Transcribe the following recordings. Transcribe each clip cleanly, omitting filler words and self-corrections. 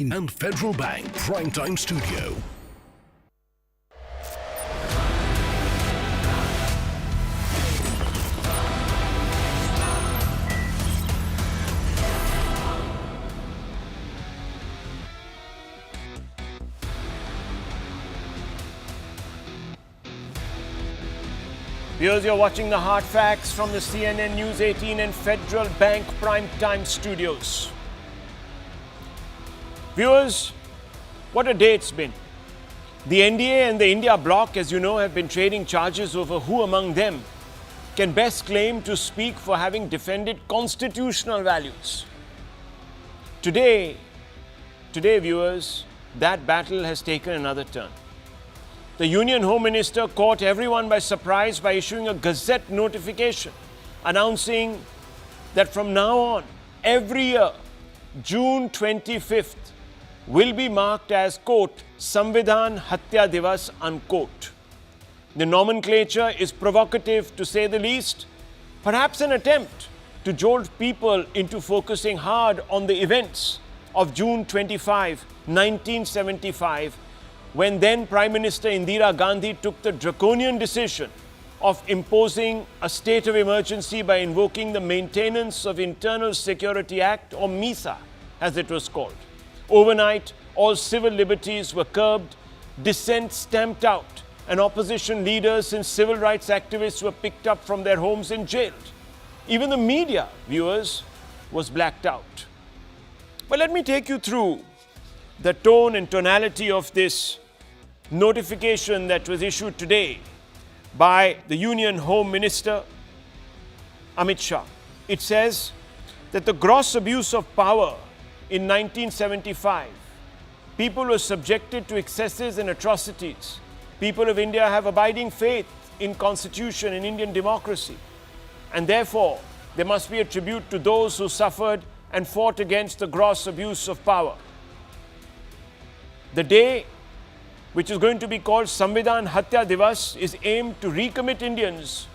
and Federal Bank Primetime Studio. Viewers, you're watching the hard facts from the CNN News 18 and Federal Bank Primetime Studios. Viewers, what a day it's been. The NDA and the India bloc, as you know, have been trading charges over who among them can best claim to speak for having defended constitutional values. Today, viewers, that battle has taken another turn. The Union Home Minister caught everyone by surprise by issuing a Gazette notification announcing that from now on, every year, June 25th, will be marked as, quote, Samvidhan Hatya Diwas, unquote. The nomenclature is provocative to say the least, perhaps an attempt to jolt people into focusing hard on the events of June 25, 1975, when then Prime Minister Indira Gandhi took the draconian decision of imposing a state of emergency by invoking the Maintenance of Internal Security Act, or MISA, as it was called. Overnight, all civil liberties were curbed, dissent stamped out, and opposition leaders and civil rights activists were picked up from their homes and jailed. Even the media, viewers, was blacked out. But let me take you through the tone and tonality of this notification that was issued today by the Union Home Minister Amit Shah. It says that the gross abuse of power in 1975, people were subjected to excesses and atrocities. People of India have abiding faith in Constitution and Indian democracy, and therefore there must be a tribute to those who suffered and fought against the gross abuse of power. The day, which is going to be called Samvidhan Hatya Diwas, is aimed to recommit Indians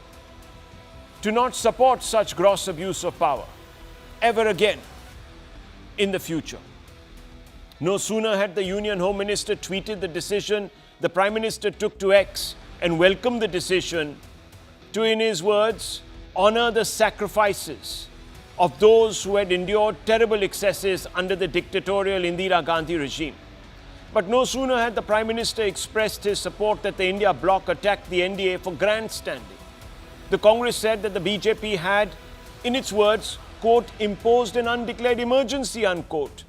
to not support such gross abuse of power ever again in the future. No sooner had the Union Home Minister tweeted the decision, the Prime Minister took to X and welcomed the decision to, in his words, honor the sacrifices of those who had endured terrible excesses under the dictatorial Indira Gandhi regime. But no sooner had the Prime Minister expressed his support that the India bloc attacked the NDA for grandstanding. The Congress said that the BJP had, in its words, quote, imposed an undeclared emergency, unquote,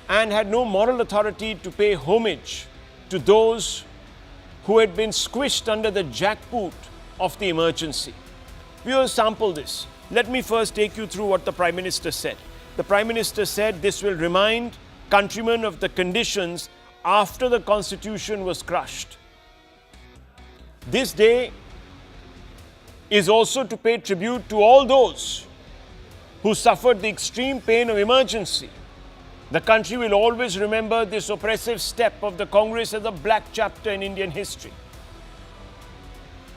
and had no moral authority to pay homage to those who had been squished under the jackboot of the emergency. We will sample this. Let me first take you through what the Prime Minister said. The Prime Minister said this will remind countrymen of the conditions after the Constitution was crushed. This day is also to pay tribute to all those who suffered the extreme pain of emergency. The country will always remember this oppressive step of the Congress as a black chapter in Indian history.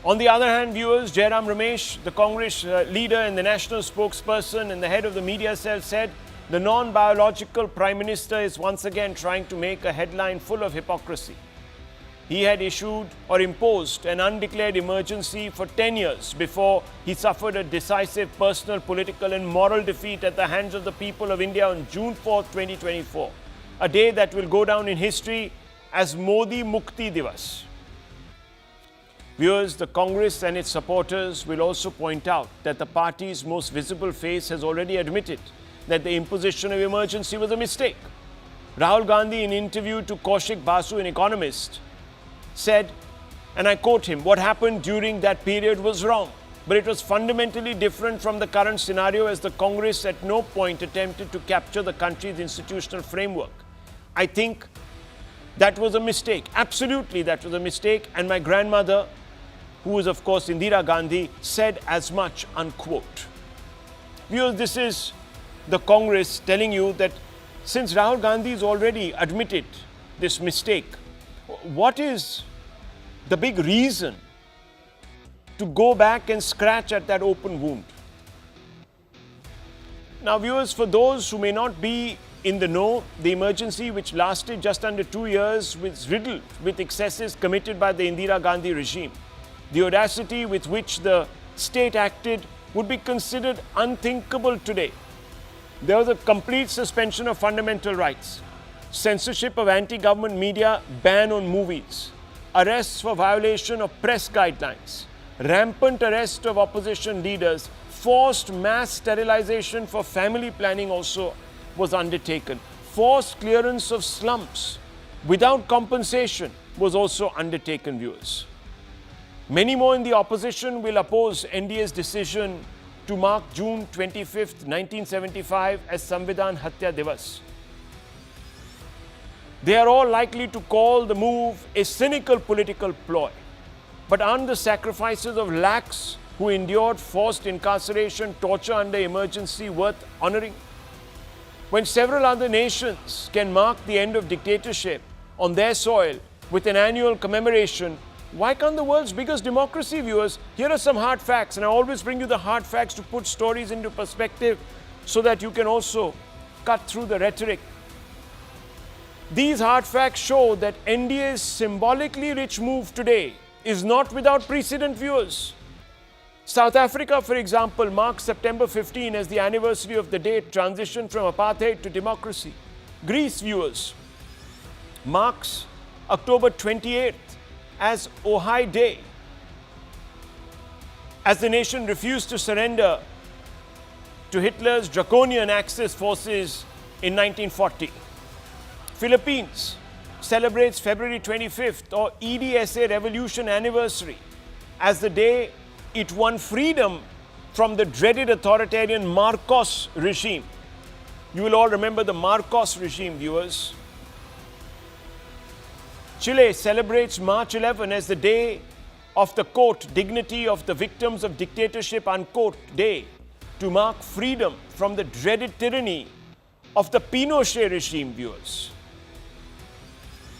On the other hand, viewers, Jairam Ramesh, the Congress leader and the national spokesperson and the head of the media cell, said the non-biological Prime Minister is once again trying to make a headline full of hypocrisy. He had issued or imposed an undeclared emergency for 10 years before he suffered a decisive personal, political and moral defeat at the hands of the people of India on June 4, 2024, a day that will go down in history as Modi Mukti Diwas. Viewers, the Congress and its supporters will also point out that the party's most visible face has already admitted that the imposition of emergency was a mistake. Rahul Gandhi, in an interview to Kaushik Basu, an economist, said, and I quote him, what happened during that period was wrong, but it was fundamentally different from the current scenario, as the Congress at no point attempted to capture the country's institutional framework. I think that was a mistake. Absolutely, that was a mistake. And my grandmother, who is of course Indira Gandhi, said as much, unquote. Viewers, this is the Congress telling you that since Rahul Gandhi has already admitted this mistake, what is the big reason to go back and scratch at that open wound? Now, viewers, for those who may not be in the know. The emergency, which lasted just under 2 years, was riddled with excesses committed by the Indira Gandhi regime. The audacity with which the state acted would be considered unthinkable today. There was a complete suspension of fundamental rights, censorship of anti-government media, ban on movies, arrests for violation of press guidelines, rampant arrest of opposition leaders, forced mass sterilization for family planning also was undertaken. Forced clearance of slums without compensation was also undertaken, viewers. Many more in the opposition will oppose NDA's decision to mark June 25th, 1975 as Samvidhan Hatya Diwas. They are all likely to call the move a cynical political ploy. But aren't the sacrifices of lakhs who endured forced incarceration, torture under emergency worth honoring? When several other nations can mark the end of dictatorship on their soil with an annual commemoration, why can't the world's biggest democracy, viewers? Here are some hard facts, and I always bring you the hard facts to put stories into perspective so that you can also cut through the rhetoric. These hard facts show that NDA's symbolically rich move today is not without precedent, viewers. South Africa, for example, marks September 15 as the anniversary of the day it transitioned from apartheid to democracy. Greece, viewers, marks October 28th as Ojai Day, as the nation refused to surrender to Hitler's draconian Axis forces in 1940. Philippines celebrates February 25th, or EDSA Revolution Anniversary, as the day it won freedom from the dreaded authoritarian Marcos regime. You will all remember the Marcos regime, viewers. Chile celebrates March 11 as the day of the quote, dignity of the victims of dictatorship, unquote, day, to mark freedom from the dreaded tyranny of the Pinochet regime, viewers.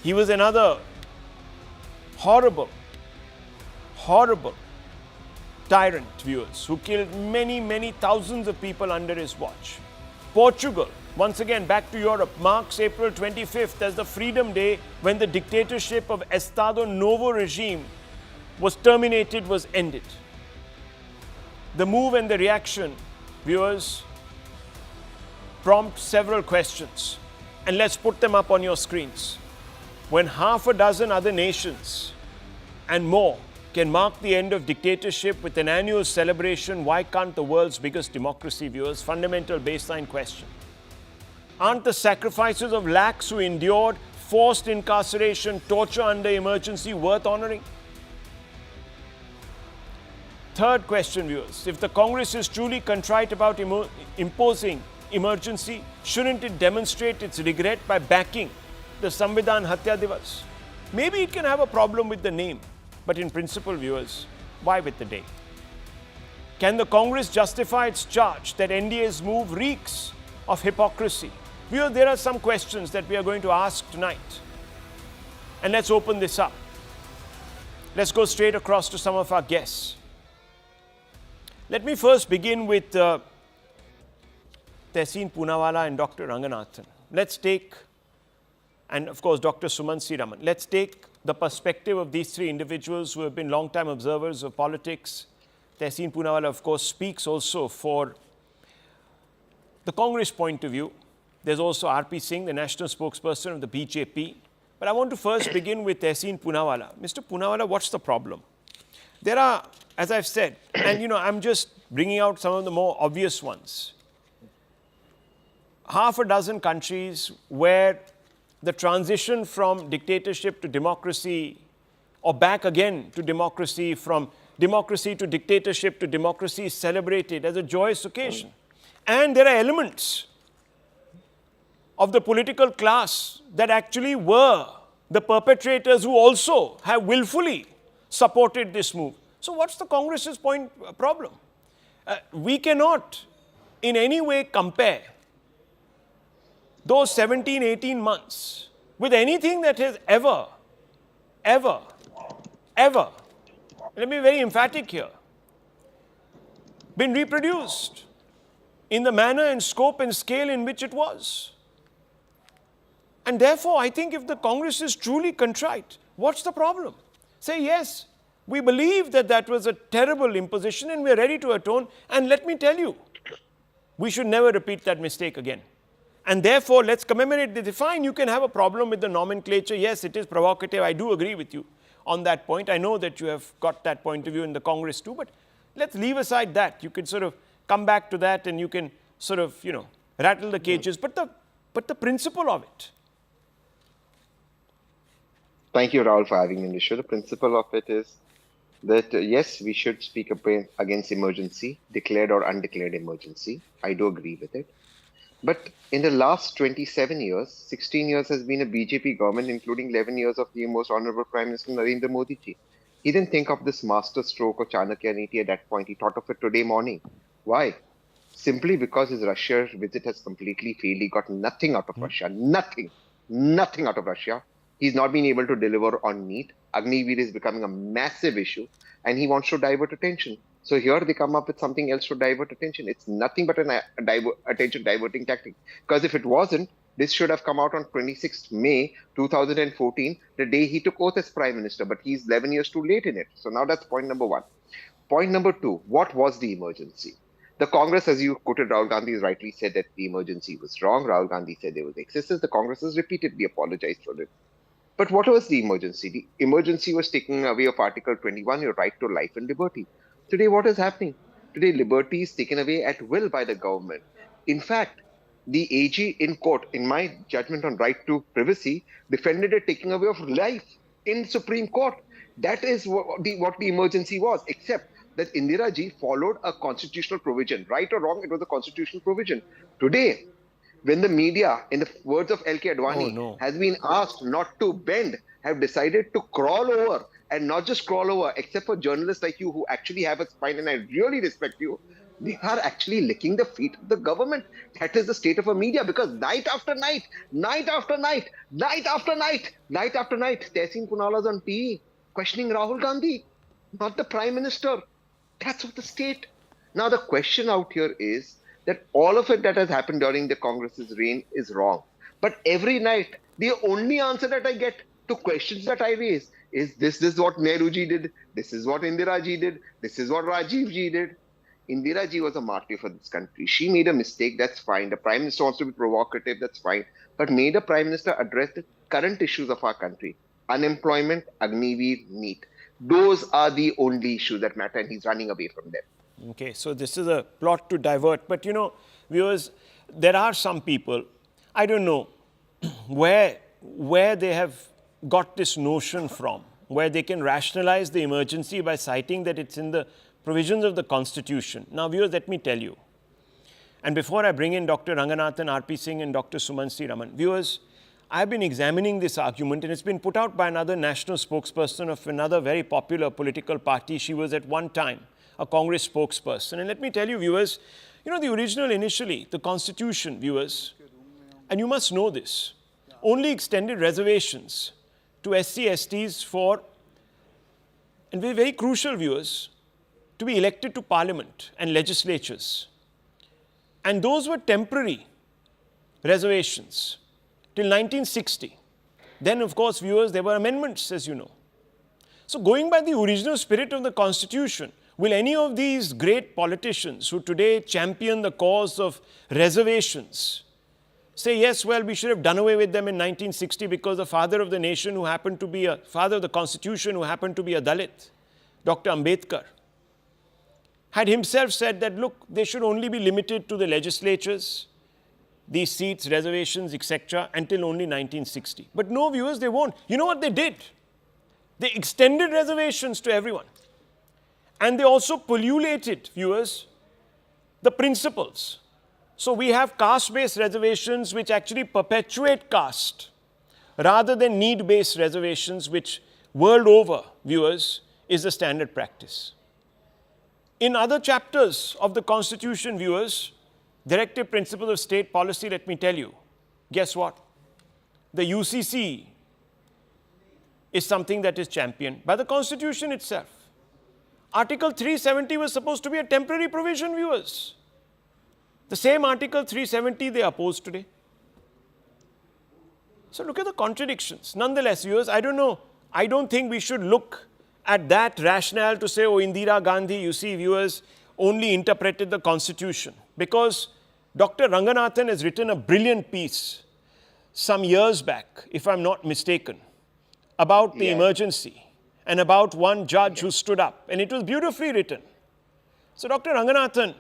He was another horrible tyrant, viewers, who killed many, many thousands of people under his watch. Portugal, once again back to Europe, marks April 25th as the Freedom Day, when the dictatorship of Estado Novo regime was terminated, was ended. The move and the reaction, viewers, prompt several questions, and let's put them up on your screens. When half a dozen other nations and more can mark the end of dictatorship with an annual celebration, why can't the world's biggest democracy, viewers? Fundamental baseline question. Aren't the sacrifices of lakhs who endured forced incarceration, torture under emergency worth honoring? Third question, viewers. If the Congress is truly contrite about imposing emergency, shouldn't it demonstrate its regret by backing the Samvidhan Hatya Diwas? Maybe it can have a problem with the name, but in principle, viewers, why with the day? Can the Congress justify its charge that NDA's move reeks of hypocrisy? Viewers, there are some questions that we are going to ask tonight. And let's open this up. Let's go straight across to some of our guests. Let me first begin with Tehseen Poonawalla and Dr. Ranganathan. Let's take, and of course, Dr. Sumansi Raman. Let's take the perspective of these three individuals who have been long-time observers of politics. Tehseen Poonawalla, of course, speaks also for the Congress point of view. There's also R.P. Singh, the national spokesperson of the BJP. But I want to first begin with Tehseen Poonawalla. Mr. Poonawalla, what's the problem? There are, as I've said, and I'm just bringing out some of the more obvious ones. Half a dozen countries where the transition from dictatorship to democracy, or back again to democracy, from democracy to dictatorship to democracy, is celebrated as a joyous occasion. And there are elements of the political class that actually were the perpetrators who also have willfully supported this move. So what's the Congress's problem? We cannot in any way compare those 17, 18 months with anything that has ever, let me be very emphatic here, been reproduced in the manner and scope and scale in which it was. And therefore, I think if the Congress is truly contrite, what's the problem? Say, yes, we believe that that was a terrible imposition and we're ready to atone. And let me tell you, we should never repeat that mistake again. And therefore, let's commemorate the fine. You can have a problem with the nomenclature. Yes, it is provocative. I do agree with you on that point. I know that you have got that point of view in the Congress too, but let's leave aside that. You can sort of come back to that and you can sort of, rattle the cages. But the principle of it. Thank you, Rahul, for having me on the show. The principle of it is that, yes, we should speak against emergency, declared or undeclared emergency. I do agree with it. But in the last 27 years, 16 years has been a BJP government, including 11 years of the most honorable Prime Minister Narendra Modi ji. He didn't think of this master stroke or Chanakya Niti at that point. He thought of it today morning. Why? Simply because his Russia visit has completely failed. He got nothing out of Russia. Nothing out of Russia. He's not been able to deliver on need. Agniveer is becoming a massive issue and he wants to divert attention. So here they come up with something else to divert attention. It's nothing but an attention diverting tactic. Because if it wasn't, this should have come out on 26th May 2014, the day he took oath as Prime Minister. But he's 11 years too late in it. So now that's point number one. Point number two, what was the emergency? The Congress, as you quoted, Rahul Gandhi has rightly said that the emergency was wrong. Rahul Gandhi said there was excesses. The Congress has repeatedly apologized for it. But what was the emergency? The emergency was taking away of Article 21, your right to life and liberty. Today, what is happening? Today, liberty is taken away at will by the government. In fact, the AG in court, in my judgment on right to privacy, defended a taking away of life in Supreme Court. That is what the emergency was, except that Indira ji followed a constitutional provision. Right or wrong, it was a constitutional provision. Today, when the media, in the words of L.K. Advani, has been asked not to bend, have decided to crawl over, and not just crawl over, except for journalists like you who actually have a spine, and I really respect you, they are actually licking the feet of the government. That is the state of a media, because night after night, Tehseen Punala's on TV, questioning Rahul Gandhi, not the Prime Minister. That's what the state. Now the question out here is, that all of it that has happened during the Congress's reign is wrong. But every night, the only answer that I get to questions that I raise is this is what Nehru ji did, this is what Indira ji did, this is what Rajiv ji did. Indira ji was a martyr for this country. She made a mistake, that's fine. The Prime Minister wants to be provocative, that's fine. But may the Prime Minister address the current issues of our country. Unemployment, Agniveer, NEET. Those are the only issues that matter, and he's running away from them. Okay, so this is a plot to divert. But viewers, there are some people, I don't know where they have got this notion from, where they can rationalize the emergency by citing that it's in the provisions of the Constitution. Now, viewers, let me tell you. And before I bring in Dr. Ranganathan, RP Singh and Dr. Sumansi Raman, viewers, I've been examining this argument and it's been put out by another national spokesperson of another very popular political party. She was at one time a Congress spokesperson. And let me tell you, viewers, the original initially, the Constitution, viewers, and you must know this, only extended reservations to SC, STs for, and very, very crucial, viewers, to be elected to parliament and legislatures. And those were temporary reservations till 1960. Then, of course, viewers, there were amendments, as you know. So going by the original spirit of the Constitution, will any of these great politicians who today champion the cause of reservations say, yes, well, we should have done away with them in 1960 because the father of the nation who happened to be a father of the Constitution who happened to be a Dalit, Dr. Ambedkar, had himself said that, look, they should only be limited to the legislatures, these seats, reservations, etc., until only 1960. But no, viewers, they won't. You know what they did? They extended reservations to everyone. And they also pullulated, viewers, the principles. So we have caste-based reservations which actually perpetuate caste rather than need-based reservations which world over, viewers, is the standard practice. In other chapters of the Constitution, viewers, directive principles of state policy, let me tell you, guess what? The UCC is something that is championed by the Constitution itself. Article 370 was supposed to be a temporary provision, viewers. The same Article 370 they oppose today. So look at the contradictions. Nonetheless, viewers, I don't know. I don't think we should look at that rationale to say, oh, Indira Gandhi, you see, viewers, only interpreted the constitution. Because Dr. Ranganathan has written a brilliant piece some years back, if I'm not mistaken, about the emergency and about one judge who stood up. And it was beautifully written. So Dr. Ranganathan,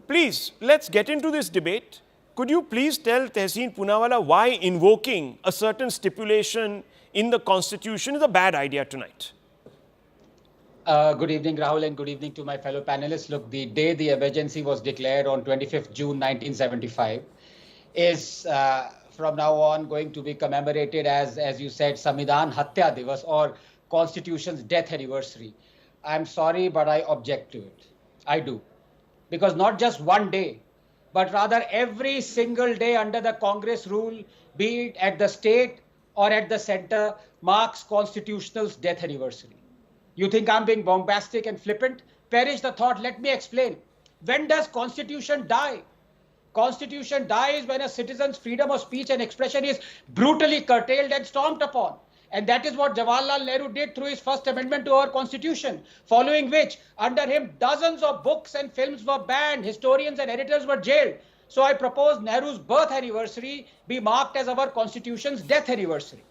please, let's get into this debate. Could you please tell Tehseen Poonawalla why invoking a certain stipulation in the Constitution is a bad idea tonight? Good evening, Rahul, and good evening to my fellow panelists. Look, the day the emergency was declared on 25th June 1975 is from now on going to be commemorated as you said, Samvidhan Hatya Diwas, or Constitution's death anniversary. I'm sorry, but I object to it. I do. Because not just one day, but rather every single day under the Congress rule, be it at the state or at the center, marks Constitutional's death anniversary. You think I'm being bombastic and flippant? Perish the thought. Let me explain. When does Constitution die? Constitution dies when a citizen's freedom of speech and expression is brutally curtailed and stomped upon. And that is what Jawaharlal Nehru did through his first amendment to our constitution, following which, under him, dozens of books and films were banned, historians and editors were jailed. So I propose Nehru's birth anniversary be marked as our constitution's death anniversary.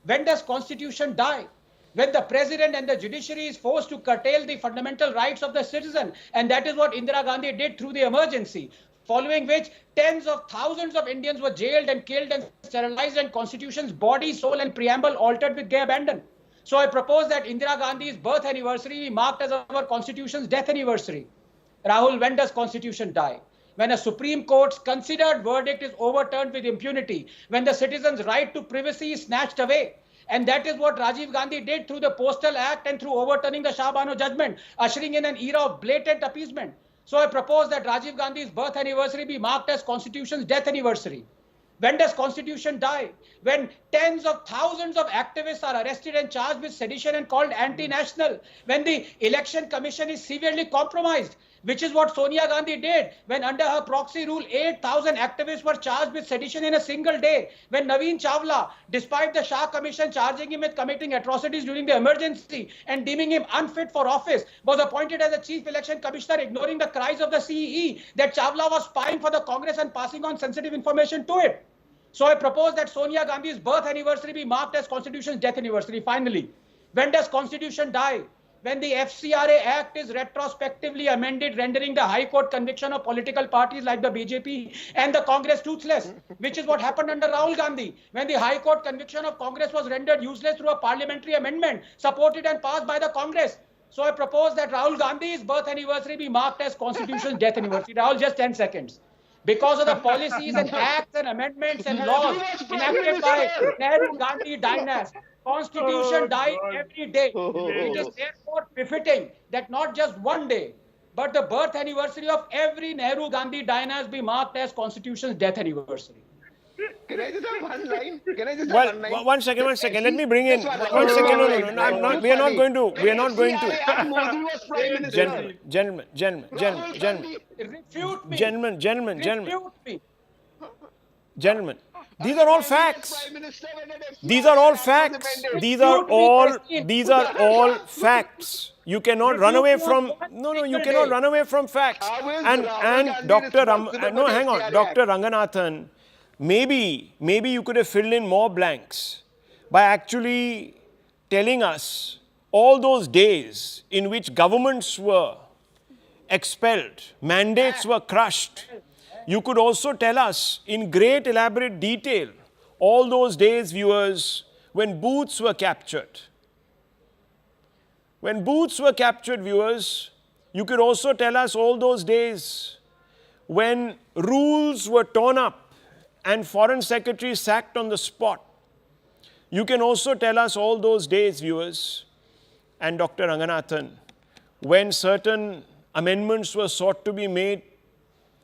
When does constitution die? When the president and the judiciary is forced to curtail the fundamental rights of the citizen. And that is what Indira Gandhi did through the emergency, following which tens of thousands of Indians were jailed and killed and sterilized, and constitution's body, soul and preamble altered with gay abandon. So I propose that Indira Gandhi's birth anniversary be marked as our constitution's death anniversary. Rahul, when does constitution die? When a Supreme Court's considered verdict is overturned with impunity, when the citizen's right to privacy is snatched away. And that is what Rajiv Gandhi did through the Postal Act and through overturning the Shah Bano judgment, ushering in an era of blatant appeasement. So I propose that Rajiv Gandhi's birth anniversary be marked as Constitution's death anniversary. When does Constitution die? When tens of thousands of activists are arrested and charged with sedition and called anti-national. When the Election Commission is severely compromised, which is what Sonia Gandhi did when under her proxy rule, 8,000 activists were charged with sedition in a single day. When Naveen Chawla, despite the Shah Commission charging him with committing atrocities during the emergency and deeming him unfit for office, was appointed as a chief election commissioner, ignoring the cries of the CEE that Chawla was spying for the Congress and passing on sensitive information to it. So I propose that Sonia Gandhi's birth anniversary be marked as Constitution's death anniversary. Finally, when does Constitution die? When the FCRA Act is retrospectively amended, rendering the High Court conviction of political parties like the BJP and the Congress toothless, which is what happened under Rahul Gandhi, when the High Court conviction of Congress was rendered useless through a parliamentary amendment supported and passed by the Congress. So I propose that Rahul Gandhi's birth anniversary be marked as Constitution's death anniversary. Rahul, just 10 seconds. Because of the policies and acts and amendments and laws enacted by Nehru Gandhi dynasty, Constitution died every day. It is therefore befitting that not just one day, but the birth anniversary of every Nehru Gandhi dynasty be marked as Constitution's death anniversary. Can I just have one line? Can I just have Well, one line? one second. Let me bring in one second. No. I'm not. We are not going to. Modi was Prime Minister. Gentlemen. Refute me. Gentlemen. Refute me. Gentlemen. These are all facts. These are all facts. These are all facts. You cannot run away from. No. You cannot run away from facts. And Dr. hang on, Dr. Ranganathan. Maybe you could have filled in more blanks by actually telling us all those days in which governments were expelled, mandates were crushed. You could also tell us in great elaborate detail all those days, viewers, when booths were captured. When booths were captured, viewers, you could also tell us all those days when rules were torn up and foreign secretaries sacked on the spot. You can also tell us all those days, viewers, and Dr. Ranganathan, when certain amendments were sought to be made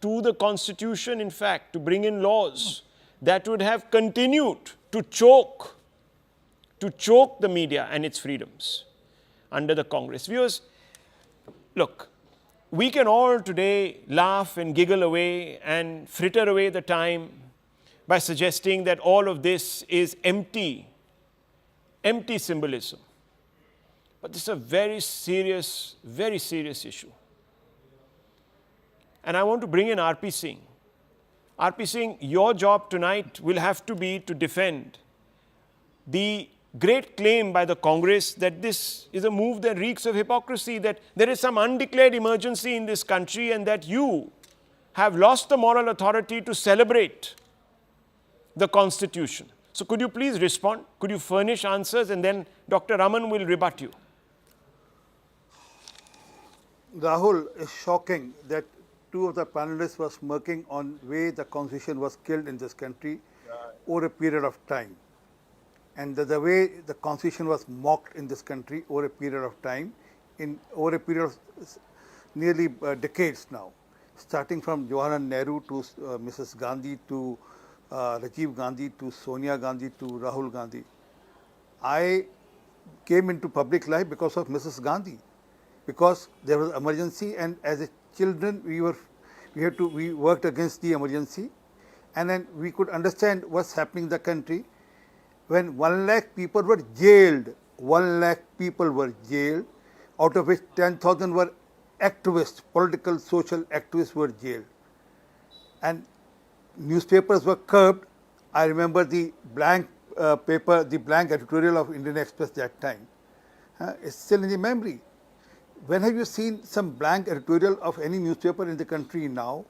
to the Constitution, in fact, to bring in laws that would have continued to choke the media and its freedoms under the Congress. Viewers, look, we can all today laugh and giggle away and fritter away the time by suggesting that all of this is empty symbolism. But this is a very serious issue. And I want to bring in R.P. Singh. R.P. Singh, your job tonight will have to be to defend the great claim by the Congress that this is a move that reeks of hypocrisy, that there is some undeclared emergency in this country and that you have lost the moral authority to celebrate the Constitution. So could you please respond? Could you furnish answers, and then Dr. Raman will rebut you. Rahul, it's shocking that two of the panelists were smirking on the way the Constitution was killed in this country over a period of time. And the way the Constitution was mocked in this country over a period of time, over a period of nearly decades now, starting from Jawaharlal Nehru to Mrs. Gandhi to Rajiv Gandhi to Sonia Gandhi to Rahul Gandhi. I came into public life because of Mrs. Gandhi, because there was emergency, and as a children we worked against the emergency, and then we could understand what's happening in the country. When 1 lakh people were jailed, 1 lakh people were jailed, out of which 10,000 were activists, political, social activists were jailed. And newspapers were curbed. I remember the blank paper, the blank editorial of Indian Express that time. It's still in the memory. When have you seen some blank editorial of any newspaper in the country now?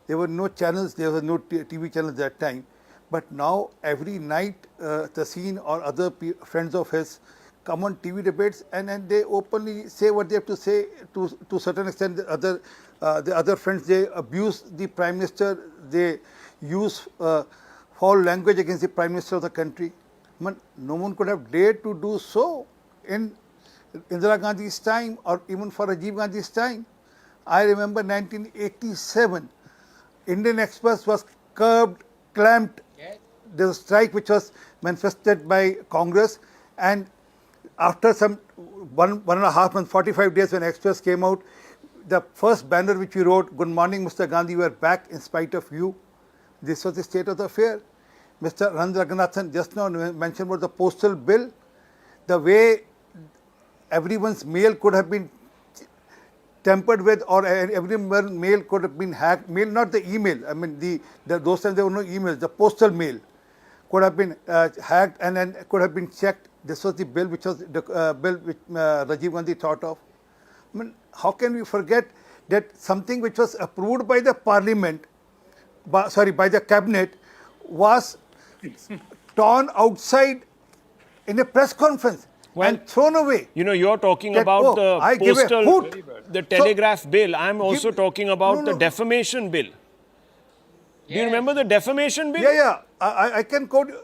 There were no channels, there was no TV channels that time. But now every night Taseen or other friends of his come on TV debates, and they openly say what they have to say. To a certain extent, the other friends, they abuse the Prime Minister, they use foul language against the Prime Minister of the country. No one could have dared to do so in Indira Gandhi's time or even for Rajiv Gandhi's time. I remember 1987, Indian Express was curbed, clamped. There was a strike which was manifested by Congress, and after some 1.5 months, 45 days, when Express came out, the first banner which we wrote, "Good morning, Mr. Gandhi, we are back in spite of you." This was the state of the affair. Mr. Ranganathan just now mentioned about the postal bill, the way everyone's mail could have been tampered with, or everyone's mail could have been hacked. Mail, not the email. I mean, those times there were no emails. The postal mail could have been hacked and then could have been checked. This was the bill which was the bill which Rajiv Gandhi thought of. I mean, how can we forget that something which was approved by the Parliament, by the Cabinet, was torn outside in a press conference and thrown away? You know, you're talking about the telegraph bill. I'm also talking about the defamation bill. Do you remember the defamation bill? Yeah. I can quote you.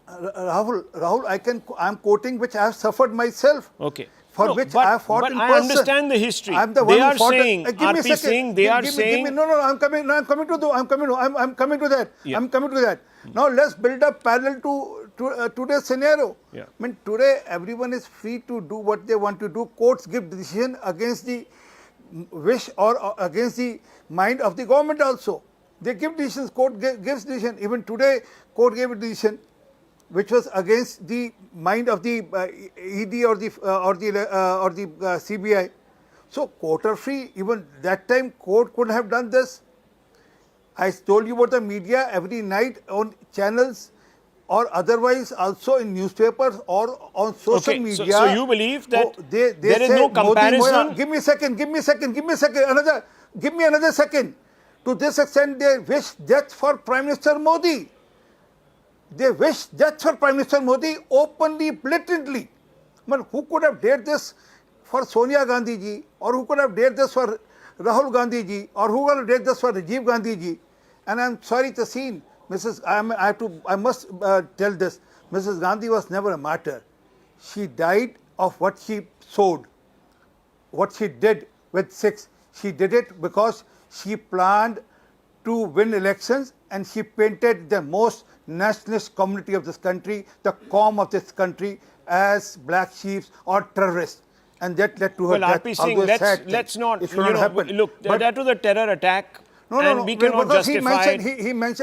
Rahul, I'm quoting which I have suffered myself. Okay. For which I have fought in person. But I understand the history. I'm the one they who are fought saying, R.P. Singh, they are saying... I'm coming to that. Yeah. I'm coming to that. Now let's build up parallel to today's scenario. Yeah. I mean, today everyone is free to do what they want to do. Courts give decision against the wish or against the mind of the government also. They give decisions, court gives decision. Even today, court gave a decision which was against the mind of the ED or the CBI. So court are free. Even that time, court couldn't have done this. I told you about the media every night on channels or otherwise also in newspapers or on social media. So you believe that they there is no comparison? Give me a second. Give me another second. To this extent, they wish death for Prime Minister Modi. They wish death for Prime Minister Modi openly, blatantly. But who could have dared this for Sonia Gandhi ji, or who could have dared this for Rahul Gandhi ji, or who could have dared this for Rajiv Gandhi ji? And I'm sorry, Taseen, I must tell this. Mrs. Gandhi was never a martyr. She died of what she sowed, what she did with 6. She did it because she planned to win elections, and she painted the most nationalist community of this country, the calm of this country, as black sheep or terrorists. And that led to her death. R.P. Singh, let's not, happen. Look, that was a terror attack and we cannot because justify it.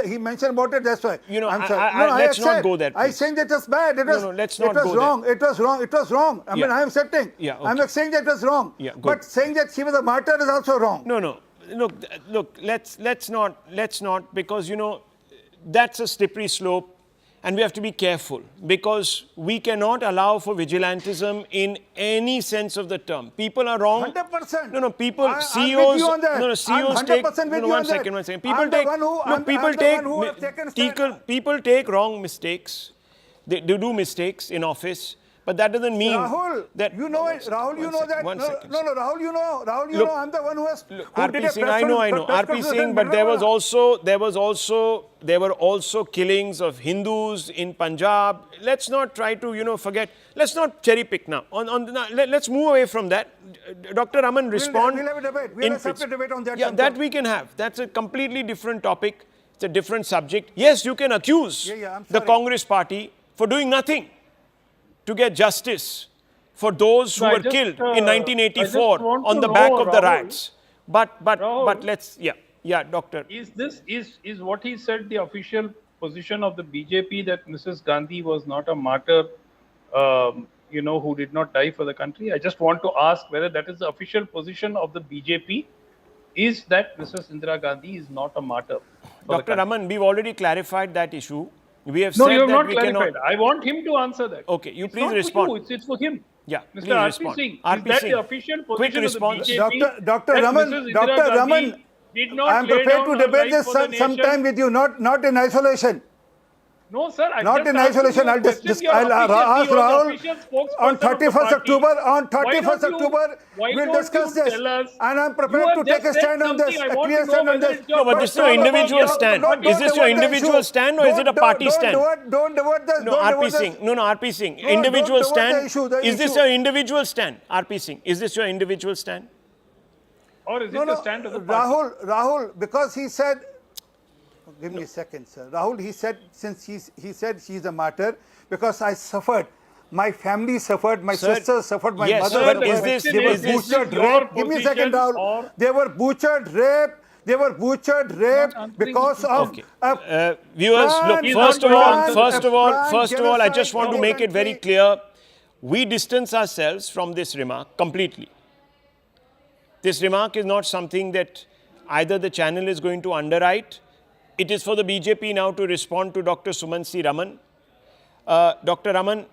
he mentioned about it. That's why. You know, I'm sorry. let's not go there, I please. saying that it was bad. It was, let's not it was go wrong. there. It was wrong. It was wrong. I mean, Yeah. I'm accepting. Yeah, okay. I'm not saying that it was wrong. Yeah, good. But saying that she was a martyr is also wrong. No. Look. Let's not, because that's a slippery slope, and we have to be careful, because we cannot allow for vigilantism in any sense of the term. People are wrong. 100%. No. People, I'm CEOs. with you on that. No. CEOs I'm take. 100% with No. you One on that. second. People I'm the take. one who- No. I'm People the take. one who have taken stand. People take wrong mistakes. They do mistakes in office. But that doesn't mean Rahul, that you know it. Rahul, you know that. One second. No, Rahul, you know. Rahul, you Look, know. I'm the one who has. RP Singh, I know. RP Singh, but there were also killings of Hindus in Punjab. Let's not try to forget. Let's not cherry pick now. Let's move away from that. Dr. Raman, respond. We'll have a debate. We'll have a separate debate on that. Yeah, that we can have. That's a completely different topic. It's a different subject. Yes, you can accuse I'm the sorry. Congress party for doing nothing to get justice for those who were killed in 1984 on the back of the riots. But let's, doctor. Is what he said the official position of the BJP, that Mrs. Gandhi was not a martyr, who did not die for the country? I just want to ask whether that is the official position of the BJP, is that Mrs. Indira Gandhi is not a martyr. Dr. Raman, we've already clarified that issue. We have No, said you have that not we clarified. cannot. I want him to answer that. Okay, you It's please not respond. For you, it's for him. Yeah, Mr. please RP respond. Singh, RP is that Singh, the official quick position response. of the BJP? Dr. that Raman, Mrs. Indira Dr. Gandhi Raman, did not I'm lay prepared down to her debate life this for the nation? sometime with you, not in isolation. No, sir. Not in isolation. I'll ask Rahul on 31st October. On 31st October, we'll discuss this, and I'm prepared to take a stand on this, a clear stand on this. No, but this is your individual stand. Is this your individual stand or is it a party stand? Don't divert this. No, RP Singh. No, RP Singh. Individual stand. Is this your individual stand? RP Singh. Is this your individual stand? Or is it the stand of the party? Rahul, because he said. Give me a second, sir. Rahul, he said, since he said she's a martyr because I suffered. My family suffered, my sisters suffered, my mother suffered. They were butchered, raped. Give me a second, Rahul. They were butchered, raped. They were butchered, raped because of viewers, look, first of all, I just want to make it very clear. We distance ourselves from this remark completely. This remark is not something that either the channel is going to underwrite. It is for the BJP now to respond to Dr. Sumansi Raman. Dr. Raman,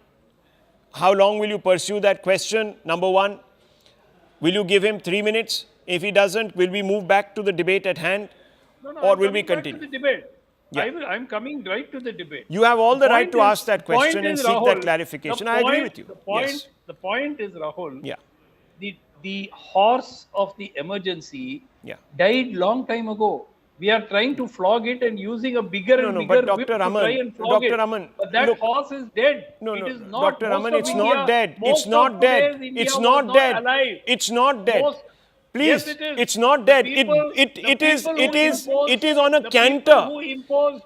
how long will you pursue that question? Number one, will you give him 3 minutes? If he doesn't, will we move back to the debate at hand? Or will we continue? To the debate. Yeah. I'm coming right to the debate. You have all the right to ask that question and seek Rahul, that clarification. I agree with you. The point is, Rahul, Yeah. the horse of the emergency Yeah. died long time ago. We are trying to flog it and using a bigger and bigger but whip Dr. to Raman, try and flog Dr. it. Raman, But that look, horse is dead. No, it is not. Dr. Raman, it's India, not dead. It's not dead. It's not dead. It's not dead. Please, yes, it is. It's not dead. It is on a canter.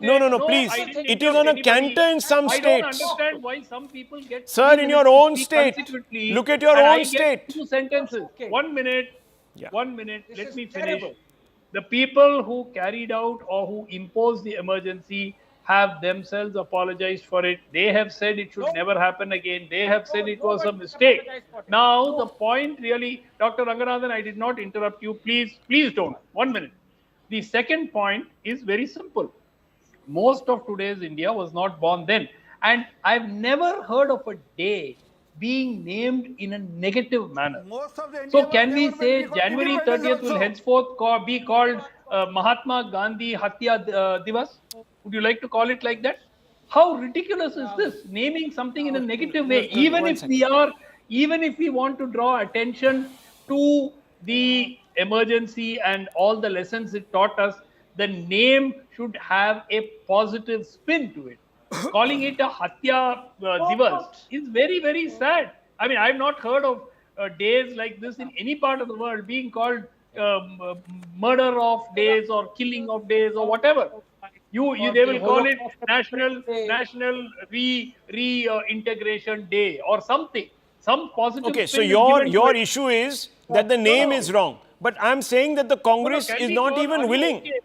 No, please. It is on a canter in some states. I don't understand why some people get. Sir, in your own state. Look at your own state. 2 sentences. Okay. 1 minute. Yeah. 1 minute. This Let is me finish. terrible. The people who carried out or who imposed the emergency have themselves apologized for it. They have said it should never happen again. They have said it was a mistake. Now, the point really, Dr. Ranganathan, I did not interrupt you. Please don't. 1 minute. The second point is very simple. Most of today's India was not born then. And I've never heard of a day being named in a negative manner. So can we say January 30th will henceforth be called Mahatma Gandhi Hatya Diwas? Would you like to call it like that? How ridiculous is this? Naming something in a negative way, even if we want to draw attention to the emergency and all the lessons it taught us, the name should have a positive spin to it. Calling it a Hatya Diwas is very, very sad. I mean, I've not heard of days like this in any part of the world being called murder of days or killing of days or whatever. They will call it National Reintegration Day or something. Some positive. Okay, so your issue is that the name is wrong. But I'm saying that the Congress Can is we not go- even are we willing. okay?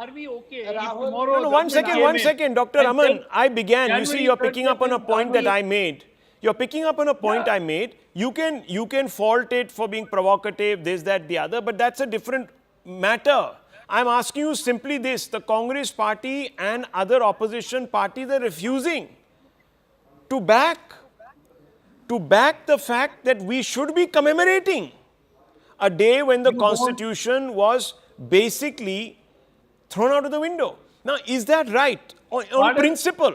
Are we okay if Rahul, tomorrow... No, one government second, came in Dr. and Raman. said, I began. You see, January you're picking up on a 30th point that January- I made. You're picking up on a point I made. You can fault it for being provocative, this, that, the other, but that's a different matter. I'm asking you simply this. The Congress party and other opposition parties are refusing to back the fact that we should be commemorating a day when the Constitution was basically thrown out of the window. Now, is that right on principle?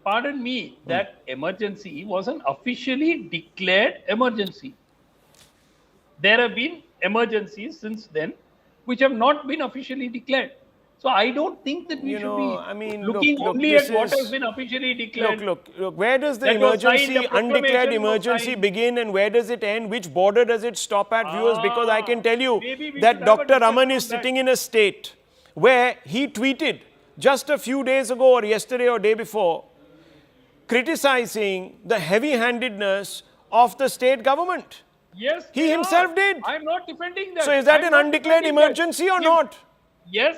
Pardon me, that emergency was an officially declared emergency. There have been emergencies since then which have not been officially declared. So I don't think that we You should know, be I mean, looking look, only this at what is- has been officially declared. Look, where does the That was signed, emergency, the proclamation undeclared was emergency signed. begin and where does it end? Which border does it stop at, viewers? Because I can tell you maybe we that should have a Dr. Raman discussion is on that. sitting in a state where he tweeted just a few days ago or yesterday or day before criticizing the heavy-handedness of the state government. Yes, He they himself are. did. I'm not defending that. So is that I'm an not undeclared defending that. emergency or If- not? Yes.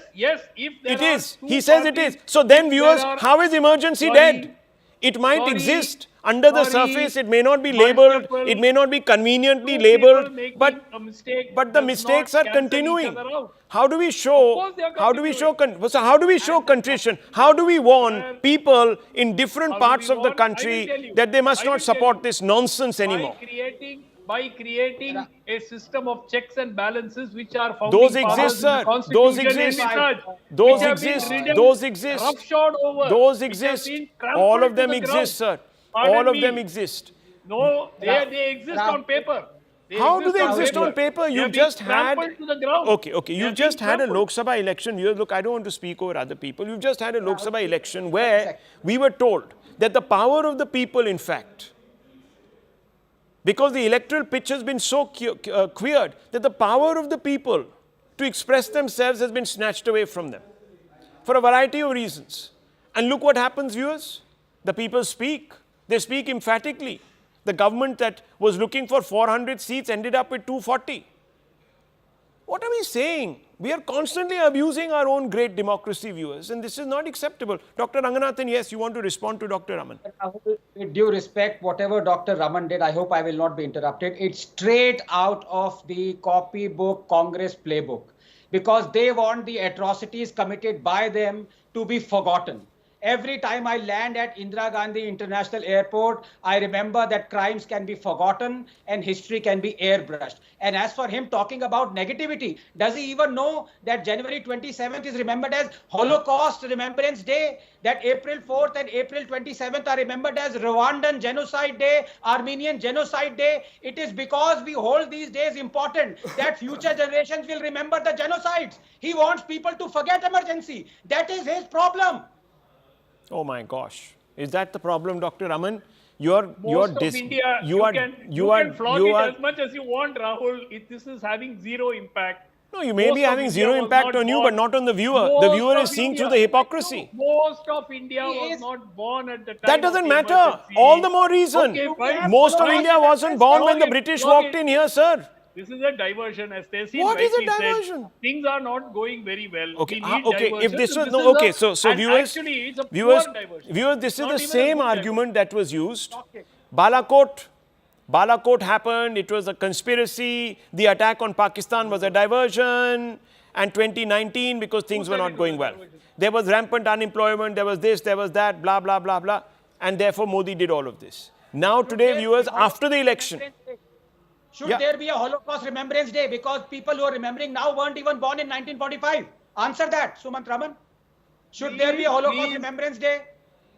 If there It are is. two He says it parties, is. So then, if viewers, there are- how is emergency Sorry. dead? It might Sorry. exist under the Sorry. surface. It may not be labeled. Multiple- It may not be conveniently Two people labeled. making But a mistake but the does mistakes not are cancel each continuing. other out. How do we Of show? course they are How do we show? continuing. So how do we show contrition? How do we warn people in different How do parts we of the warn? I will country tell you. that they must I not will tell support you. this nonsense anymore? By creating a system of checks and balances which are founding Those fathers exist, in sir. the Constitution Those exist. envisaged, Those which have been exist. ridden Those exist. roughshod over, Those which have exist. been trampled All of to them the exist, ground. sir. Pardon All of me. them exist. No, they exist on paper. How do they exist on paper? They You've have been just had... trampled to the ground. Okay. They You've have just been had a trampled. Lok Sabha election. Look, I don't want to speak over other people. You've just had a Lok Sabha election where we were told that the power of the people, in fact, because the electoral pitch has been so queered, that the power of the people to express themselves has been snatched away from them for a variety of reasons. And look what happens, viewers. The people speak. They speak emphatically. The government that was looking for 400 seats ended up with 240. What are we saying? We are constantly abusing our own great democracy, viewers, and this is not acceptable. Dr. Ranganathan, yes, you want to respond to Dr. Raman. With due respect, whatever Dr. Raman did, I hope I will not be interrupted. It's straight out of the copybook Congress playbook, because they want the atrocities committed by them to be forgotten. Every time I land at Indira Gandhi International Airport, I remember that crimes can be forgotten and history can be airbrushed. And as for him talking about negativity, does he even know that January 27th is remembered as Holocaust Remembrance Day, that April 4th and April 27th are remembered as Rwandan Genocide Day, Armenian Genocide Day? It is because we hold these days important that future generations will remember the genocides. He wants people to forget emergency. That is his problem. Oh my gosh. Is that the problem, Dr. Raman? You India, you can flog it as much as you want, Rahul. This is having zero impact. No, you may be having zero impact on you, but not on the viewer. The viewer is seeing through the hypocrisy. Most of India was not born at the time. That doesn't of the matter. emergency. All the more reason. Okay, fine. Most of India wasn't born when the British walked in here, sir. This is a diversion, as Tehseen What is a rightly said. diversion? Things are not going very well. Okay, We need okay. diversion. If this was and no, is okay. a- So and viewers, actually, it's a viewers, poor diversion. viewers, this is Not the even a same good argument that was used. Balakot happened. It was a conspiracy. The attack on Pakistan was a diversion. And 2019, because things were not going well, there was rampant unemployment. There was this. There was that. Blah blah blah blah. And therefore, Modi did all of this. Now today, viewers, after the election. Should there be a Holocaust Remembrance Day? Because people who are remembering now weren't even born in 1945. Answer that, Sumant Raman. Should there be a Holocaust Remembrance Day?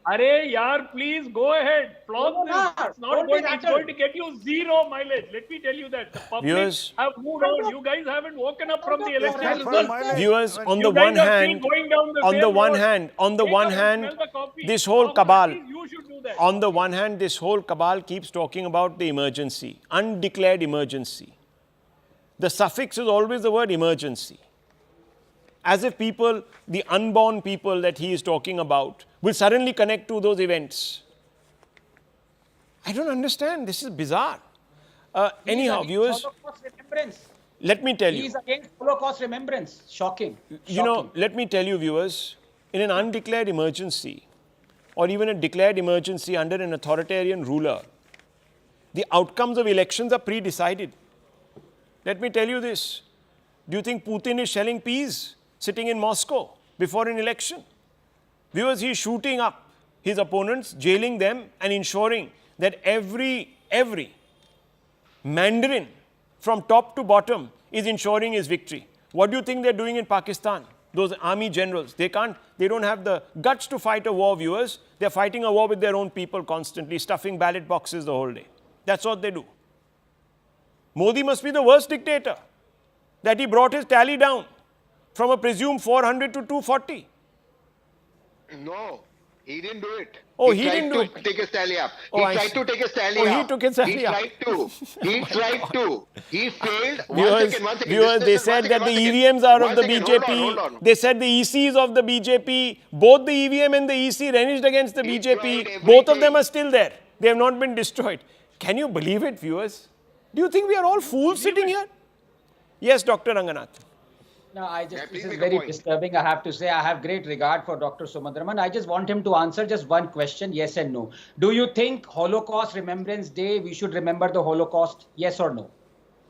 Arey, yaar, please go ahead. Flog No, this. no, It's not don't going, be it's rattled. going to get you zero mileage. Let me tell you that. The public Viewers. have moved on. You guys haven't woken up from the election That's results. fine, mileage. Viewers, on the You guys one are still hand, going down the on same the one road. hand, Take up and smell the coffee. this whole Now, cabal, at least you should do that. on the one hand, this whole cabal keeps talking about the emergency, undeclared emergency. The suffix is always the word emergency. As if people, the unborn people that he is talking about, will suddenly connect to those events. I don't understand. This is bizarre. Anyhow, viewers, let me tell you. He's against Holocaust remembrance. Shocking. You know, let me tell you, viewers, in an undeclared emergency, or even a declared emergency under an authoritarian ruler, the outcomes of elections are pre-decided. Let me tell you this. Do you think Putin is shelling peas sitting in Moscow before an election? Viewers, he's shooting up his opponents, jailing them, and ensuring that every Mandarin from top to bottom is ensuring his victory. What do you think they're doing in Pakistan? Those army generals, they don't have the guts to fight a war, viewers. They're fighting a war with their own people constantly, stuffing ballot boxes the whole day. That's what they do. Modi must be the worst dictator, that he brought his tally down from a presumed 400 to 240. No, he didn't do it. Oh, he didn't do it. Take his tally up. Oh, He tried to take his tally Oh, up. he took his tally up. He tried to. He failed. Viewers, they said that the EVMs are of the BJP. They said the ECs of the BJP. Both the EVM and the EC reneged against the BJP. Both of them are still there. They have not been destroyed. Can you believe it, viewers? Do you think we are all fools sitting here? Yes, Dr. Ranganath. No, this is very disturbing, I have to say. I have great regard for Dr. Sumandraman. I just want him to answer just one question, yes and no. Do you think Holocaust Remembrance Day, we should remember the Holocaust, yes or no?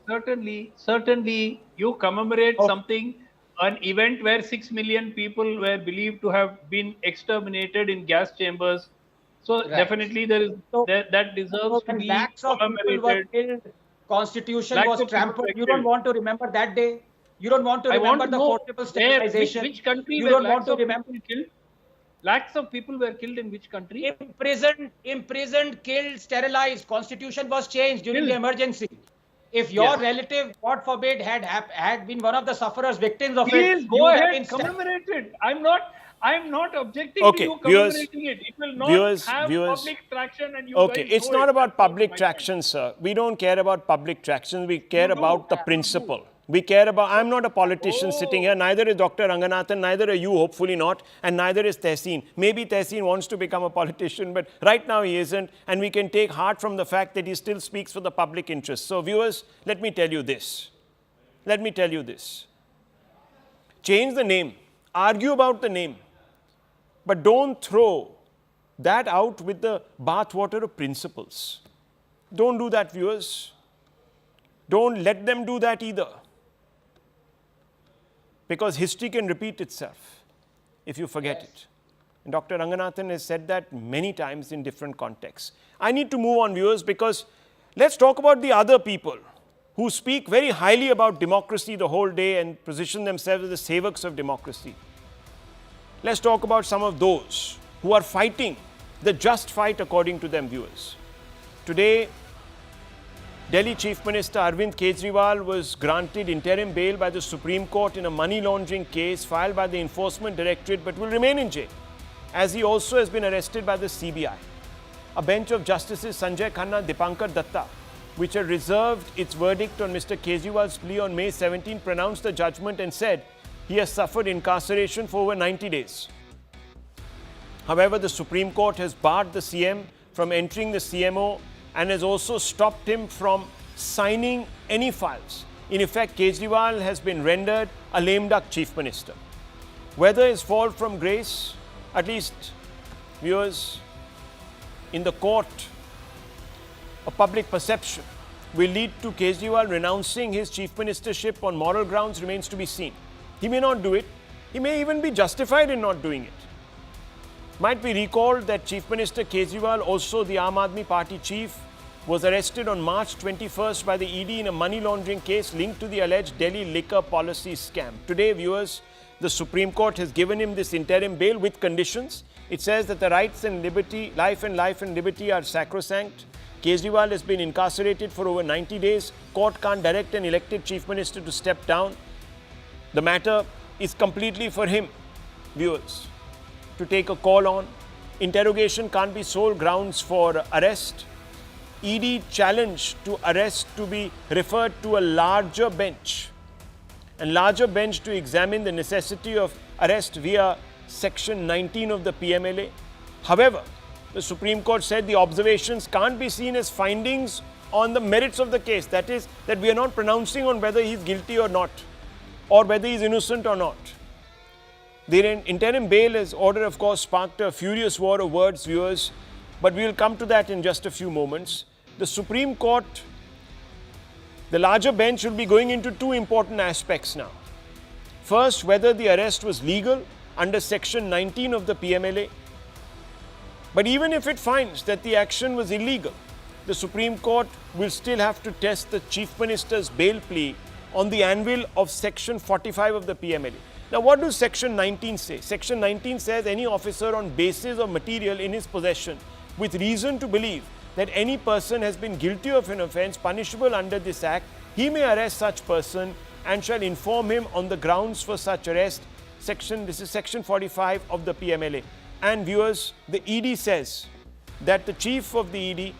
Certainly, you commemorate something, an event where 6 million people were believed to have been exterminated in gas chambers. So definitely that deserves to be lakhs of people were killed, Constitution was trampled. You don't want to remember that day? You don't want to remember the forcible sterilization? Which country you don't want to remember? Killed? Lakhs of people were killed in which country? Imprisoned, killed, sterilized. Constitution was changed during the emergency. If your relative, God forbid, had been one of the sufferers, victims of it, go ahead, commemorate it. I'm not objecting to you commemorating it. It will not have public traction, and you guys it's not about public traction, sir. We don't care about public traction. We care about the principle. We care about, I'm not a politician sitting here, neither is Dr. Ranganathan, neither are you, hopefully not, and neither is Tehseen. Maybe Tehseen wants to become a politician, but right now he isn't, and we can take heart from the fact that he still speaks for the public interest. So viewers, let me tell you this. Change the name, argue about the name, but don't throw that out with the bathwater of principles. Don't do that, viewers. Don't let them do that either. Because history can repeat itself if you forget it. And Dr. Ranganathan has said that many times in different contexts. I need to move on, viewers, because let's talk about the other people who speak very highly about democracy the whole day and position themselves as the saviors of democracy. Let's talk about some of those who are fighting the just fight according to them, viewers. Today, Delhi Chief Minister Arvind Kejriwal was granted interim bail by the Supreme Court in a money laundering case filed by the Enforcement Directorate, but will remain in jail, as he also has been arrested by the CBI. A bench of Justices Sanjay Khanna, Dipankar Datta, which had reserved its verdict on Mr. Kejriwal's plea on May 17, pronounced the judgment and said he has suffered incarceration for over 90 days. However, the Supreme Court has barred the CM from entering the CMO and has also stopped him from signing any files. In effect, Kejriwal has been rendered a lame duck chief minister. Whether his fall from grace, at least, viewers, in the court, a public perception will lead to Kejriwal renouncing his chief ministership on moral grounds remains to be seen. He may not do it. He may even be justified in not doing it. Might be recalled that Chief Minister Kejriwal, also the Aam Aadmi Party chief, was arrested on March 21st by the ED in a money laundering case linked to the alleged Delhi liquor policy scam. Today, viewers, the Supreme Court has given him this interim bail with conditions. It says that the rights and liberty, life and liberty are sacrosanct. Kejriwal has been incarcerated for over 90 days. Court can't direct an elected chief minister to step down. The matter is completely for him, viewers, to take a call on. Interrogation can't be sole grounds for arrest. ED challenged to arrest to be referred to a larger bench, and larger bench to examine the necessity of arrest via Section 19 of the PMLA. However, The Supreme Court said the observations can't be seen as findings on the merits of the case. That is, that we are not pronouncing on whether he's guilty or not, or whether he's innocent or not. The interim bail as order, of course, sparked a furious war of words, viewers, but we will come to that in just a few moments. The Supreme Court, the larger bench, will be going into two important aspects now. First, whether the arrest was legal under Section 19 of the PMLA. But even if it finds that the action was illegal, the Supreme Court will still have to test the Chief Minister's bail plea on the anvil of Section 45 of the PMLA. Now, what does Section 19 say? Section 19 says any officer on basis of material in his possession with reason to believe that any person has been guilty of an offence punishable under this Act, he may arrest such person and shall inform him on the grounds for such arrest. This is Section 45 of the PMLA. And viewers, the ED says that the chief of the ED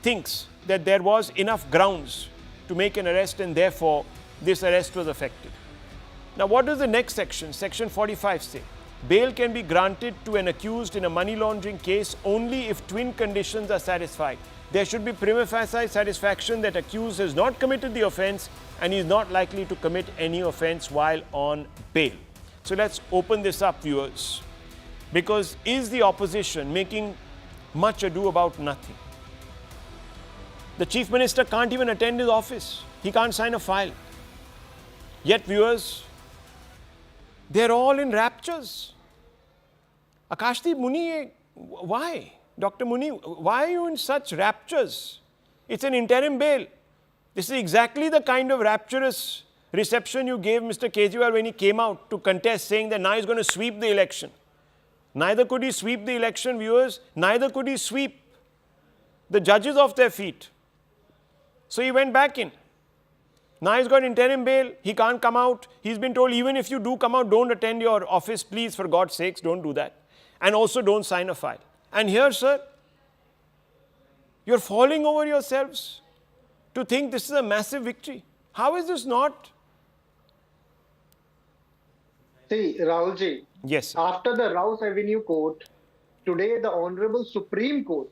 thinks that there was enough grounds to make an arrest and therefore this arrest was effective. Now, what does the next section, Section 45, say? Bail can be granted to an accused in a money laundering case only if twin conditions are satisfied. There should be prima facie satisfaction that accused has not committed the offence and is not likely to commit any offence while on bail. So let's open this up, viewers, because is the opposition making much ado about nothing? The Chief Minister can't even attend his office. He can't sign a file. Yet, viewers, they're all in raptures. Akashdeep Muni, why? Dr. Muni, why are you in such raptures? It's an interim bail. This is exactly the kind of rapturous reception you gave Mr. Kejriwal when he came out to contest, saying that now he's going to sweep the election. Neither could he sweep the election, viewers. Neither could he sweep the judges off their feet. So he went back in. Now he's got interim bail. He can't come out. He's been told, even if you do come out, don't attend your office. Please, for God's sakes, don't do that. And also don't sign a file. And here, sir, you're falling over yourselves to think this is a massive victory. How is this not? See, Rahulji, Yes, sir. after the Rouse Avenue Court, today the Honorable Supreme Court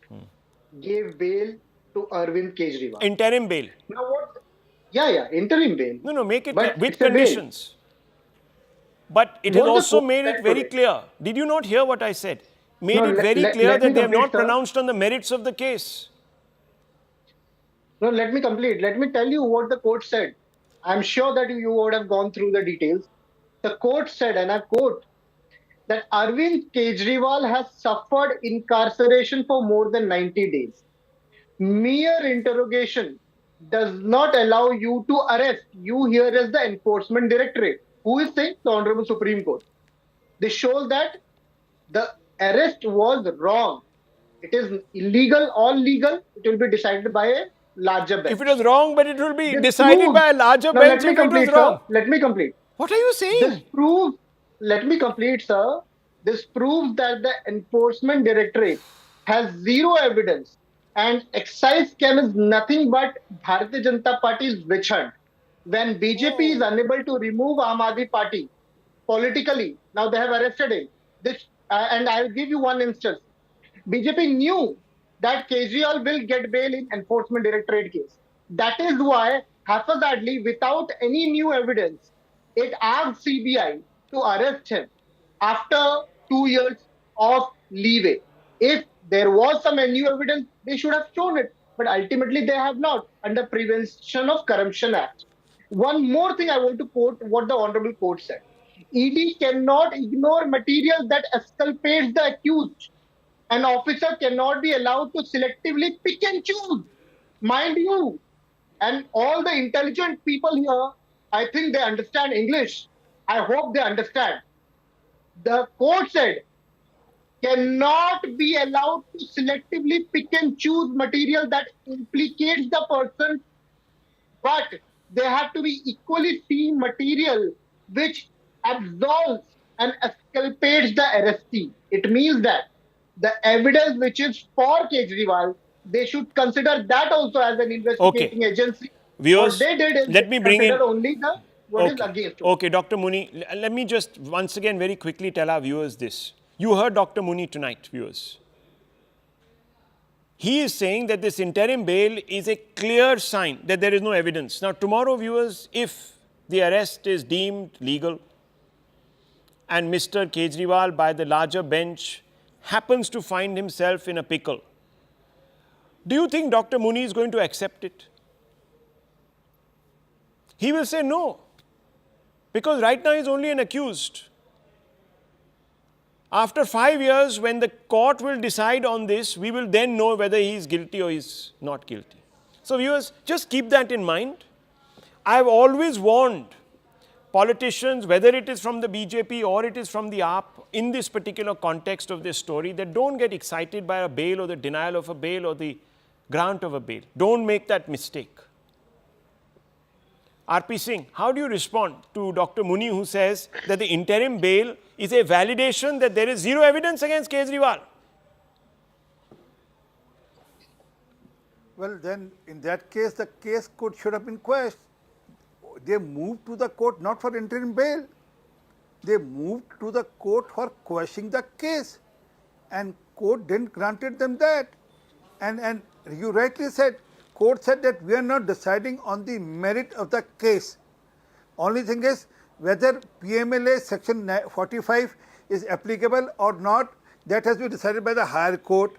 gave bail to Arvind Kejriwal. Interim bail. Now what? Yeah, interim bail. No, make it But with it's a bail. conditions. But it has What the also court made it said very today. clear. Did you not hear what I said? Made No, it very let clear me that they have complete, not sir. pronounced on the merits of the case. No, let me complete. Let me tell you what the court said. I'm sure that you would have gone through the details. The court said, and I quote, that Arvind Kejriwal has suffered incarceration for more than 90 days. Mere interrogation does not allow you to arrest. You here is the Enforcement Directorate. Who is saying? The Honorable Supreme Court. This shows that the arrest was wrong. It is illegal, all legal. It will be decided by a larger bench. If it was wrong, but it will be This decided proves- by a larger Now, bench let me if it was complete, wrong. sir. Let me complete. What are you saying? This proves, let me complete, sir. This proves that the Enforcement Directorate has zero evidence and excise scam is nothing but Bharatiya Janata Party's witch hunt. When BJP is unable to remove Aam Aadmi Party politically, now they have arrested him. And I'll give you one instance. BJP knew that Kejriwal will get bail in Enforcement Directorate case. That is why, haphazardly, without any new evidence, it asked CBI to arrest him after 2 years of leeway. If there was some new evidence, they should have shown it. But ultimately, they have not, under Prevention of Corruption Act. One more thing I want to quote what the Honorable Court said. ED cannot ignore material that exculpates the accused. An officer cannot be allowed to selectively pick and choose. Mind you, and all the intelligent people here, I think they understand English. I hope they understand. The court said, cannot be allowed to selectively pick and choose material that implicates the person, but they have to be equally seen material which absolves and exculpates the arrestee. It means that the evidence which is for Kejriwal, they should consider that also as an investigating agency. Viewers, What they did is let me bring in... consider only the what is against. Okay, Dr. Muni, let me just once again very quickly tell our viewers this. You heard Dr. Muni tonight, viewers. he is saying that this interim bail is a clear sign that there is no evidence. Now, tomorrow, viewers, if the arrest is deemed legal and Mr. Kejriwal, by the larger bench, happens to find himself in a pickle, do you think Dr. Muni is going to accept it? He will say no, because right now he is only an accused. After 5 years, when the court will decide on this, we will then know whether he is guilty or he is not guilty. So viewers, just keep that in mind. I have always warned politicians, whether it is from the BJP or it is from the AAP, in this particular context of this story, that don't get excited by a bail or the denial of a bail or the grant of a bail. Don't make that mistake. R.P. Singh, how do you respond to Dr. Muni, who says that the interim bail is a validation that there is zero evidence against Kejriwal? Well, then, in that case, the case should have been quashed. They moved to the court not for interim bail. They moved to the court for quashing the case. And court didn't granted them that. And you rightly said, court said that we are not deciding on the merit of the case. Only thing is whether PMLA section 45 is applicable or not, that has been decided by the higher court,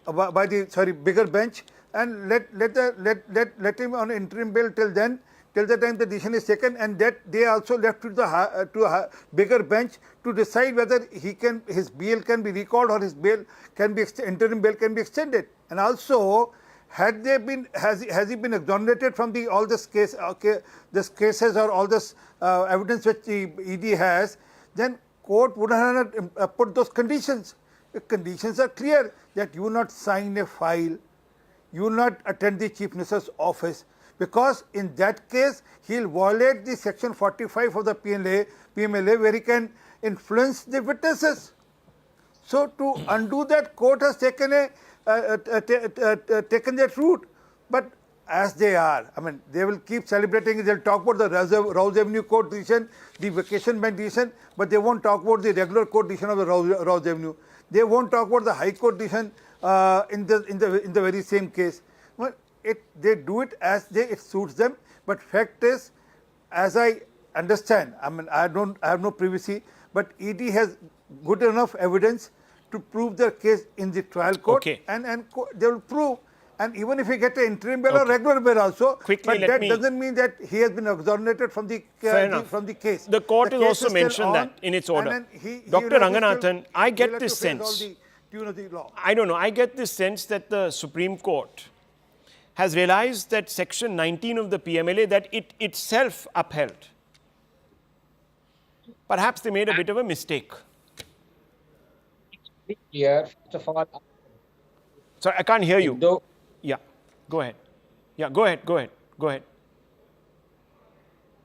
by the bigger bench, and let him on interim bail till then, till the time the decision is taken, and that they also left to a bigger bench to decide whether his bail can be recalled or his bail can be interim bail can be extended. And also, has he been exonerated from all this cases or all this evidence which the ED has, then court would have put those conditions. The conditions are clear that you will not sign a file, you will not attend the Chief Minister's office, because in that case he will violate the section 45 of the PMLA where he can influence the witnesses. So to undo that, court has taken taken that route. But as they are, I mean, they will keep celebrating. They'll talk about the Rouse Avenue court decision, the vacation bank decision, but they won't talk about the regular court decision of the Rouse Avenue. They won't talk about the High Court decision in the very same case. Well, they do it as it suits them. But fact is, as I understand, I mean, I have no privacy, but ED has good enough evidence to prove their case in the trial court, okay. and they will prove. And even if he get an interim bail or regular bail also, quickly, but that doesn't mean that he has been exonerated from the case. The court has also mentioned that in its order. Dr. Ranganathan, I get this sense. I don't know. I get this sense that the Supreme Court has realized that Section 19 of the PMLA, that it itself upheld. Perhaps they made a bit of a mistake. Here, first of all, sorry, I can't hear you. Yeah, go ahead. Yeah, go ahead.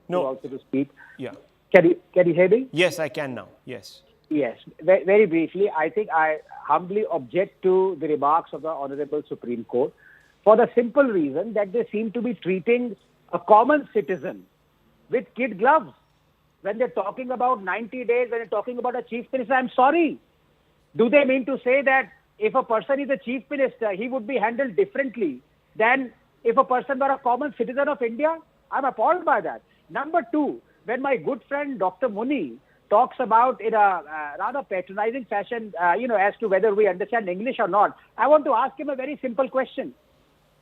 No. Also to speak. Yeah. Can you hear me? Yes, I can now. Yes. Yes. Very briefly, I think I humbly object to the remarks of the Honorable Supreme Court for the simple reason that they seem to be treating a common citizen with kid gloves. When they're talking about 90 days, when they're talking about a chief minister, I'm sorry. Do they mean to say that if a person is a chief minister, he would be handled differently than if a person were a common citizen of India? I'm appalled by that. Number two, when my good friend Dr. Muni talks about in a rather patronizing fashion, as to whether we understand English or not, I want to ask him a very simple question.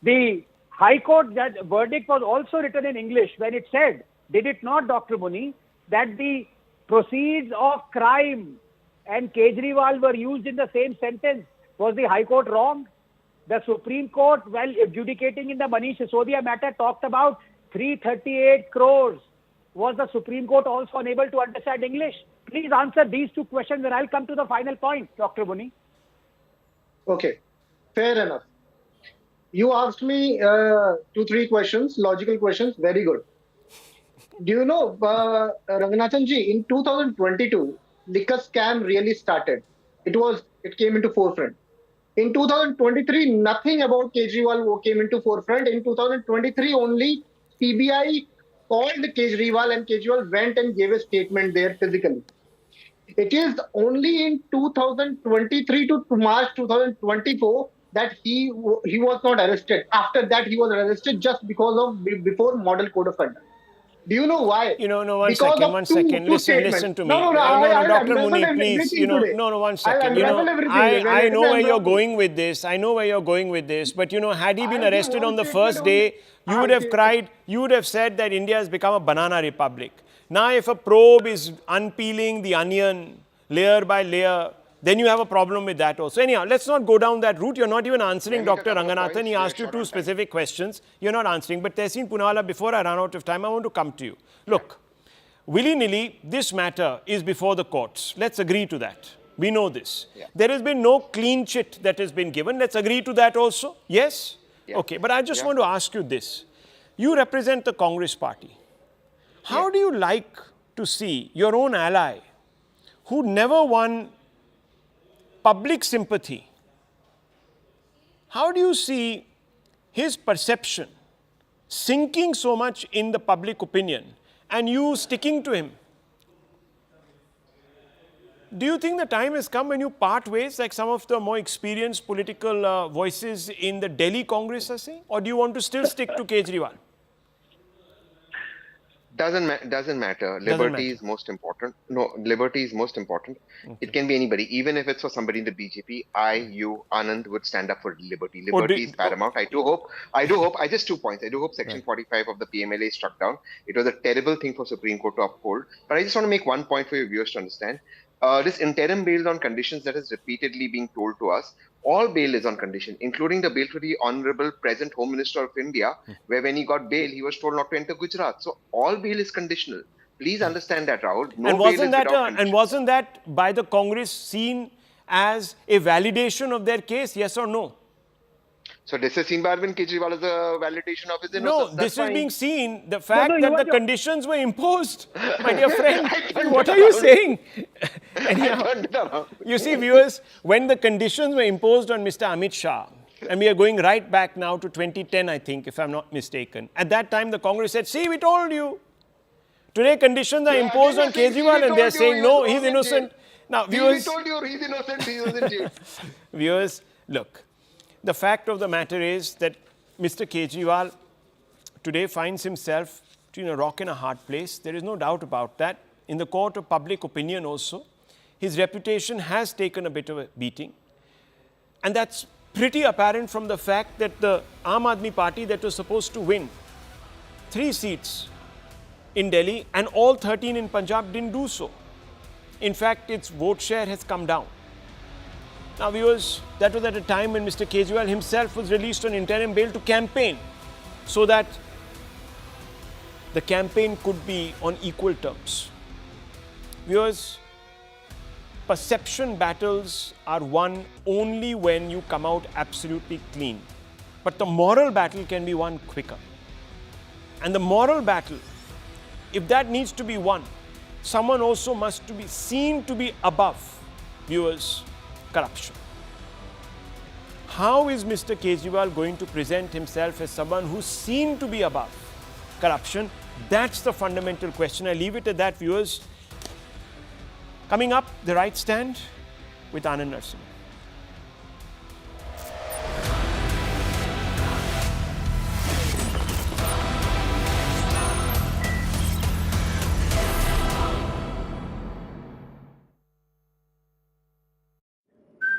The High Court verdict was also written in English when it said, did it not, Dr. Muni, that the proceeds of crime and Kejriwal were used in the same sentence? Was the High Court wrong? The Supreme Court, while adjudicating in the Manish Sisodia matter, talked about 338 crores. Was the Supreme Court also unable to understand English? Please answer these two questions and I'll come to the final point, Dr. Muni. Okay, fair enough. You asked me 2-3 questions, logical questions, very good. Do you know, Ranganathan ji, in 2022, liquor scam really started. It came into forefront. In 2023, nothing about Kejriwal came into forefront. In 2023, only CBI called Kejriwal and Kejriwal went and gave a statement there physically. It is only in 2023 to March 2024 that he was not arrested. After that, he was arrested just because of before model code of conduct. Do you know why? No, one Because second, of one two second. Listen, statements. listen to me. No, No, I'll Dr. unravel Muni, please. everything today. No, one I'll second. unravel everything. I know where you're Unravel. going with this. I know where you're going with this. But, had he been I'll give arrested one on the statement first day, you would have cried, you would have said that India has become a banana republic. Now, if a probe is unpeeling the onion layer by layer, then you have a problem with that also. Anyhow, let's not go down that route. You're not even answering Dr. Ranganathan. He asked you two specific questions. You're not answering. But Tehseen Poonawalla, before I run out of time, I want to come to you. Look, willy-nilly, this matter is before the courts. Let's agree to that. We know this. Yeah. There has been no clean chit that has been given. Let's agree to that also. Yes? Yeah. Okay, but I just want to ask you this. You represent the Congress party. How do you like to see your own ally, who never won public sympathy, how do you see his perception sinking so much in the public opinion and you sticking to him? Do you think the time has come when you part ways like some of the more experienced political voices in the Delhi Congress are saying? Or do you want to still stick to Kejriwal? Doesn't matter. Liberty is most important. No, liberty is most important. Okay. It can be anybody. Even if it's for somebody in the BJP, you, Anand, would stand up for liberty. Liberty is paramount. I do hope, just 2 points. I do hope Section 45 of the PMLA is struck down. It was a terrible thing for Supreme Court to uphold. But I just want to make one point for your viewers to understand. This interim bail on conditions that is repeatedly being told to us, all bail is on condition, including the bail to the Honorable present Home Minister of India, where when he got bail, he was told not to enter Gujarat. So all bail is conditional. Please understand that, Rahul. No and wasn't that by the Congress seen as a validation of their case, yes or no? So this is seen by Arvind Kejriwal as a validation of his innocence. No, this is being seen, the fact that the conditions were imposed, my dear friend. What are you saying? Anyhow, you see, viewers, when the conditions were imposed on Mr. Amit Shah, and we are going right back now to 2010, I think, if I'm not mistaken. At that time, the Congress said, see, we told you. Today, conditions are imposed on Kejriwal, and they're saying, no, he's innocent. Now, viewers, we told you he's innocent, he was in jail. Viewers, look. The fact of the matter is that Mr. Kejriwal today finds himself between a rock and a hard place. There is no doubt about that. In the court of public opinion also, his reputation has taken a bit of a beating. And that's pretty apparent from the fact that the Aam Aadmi Party that was supposed to win 3 seats in Delhi and all 13 in Punjab didn't do so. In fact, its vote share has come down. Now, viewers, that was at a time when Mr. Kejriwal himself was released on interim bail to campaign so that the campaign could be on equal terms. Viewers, perception battles are won only when you come out absolutely clean. But the moral battle can be won quicker. And the moral battle, if that needs to be won, someone also must be seen to be above, viewers, corruption. How is Mr. Kejriwal going to present himself as someone who's seen to be above corruption? That's the fundamental question. I leave it at that, viewers. Coming up, the right stand with Anand Narsimha.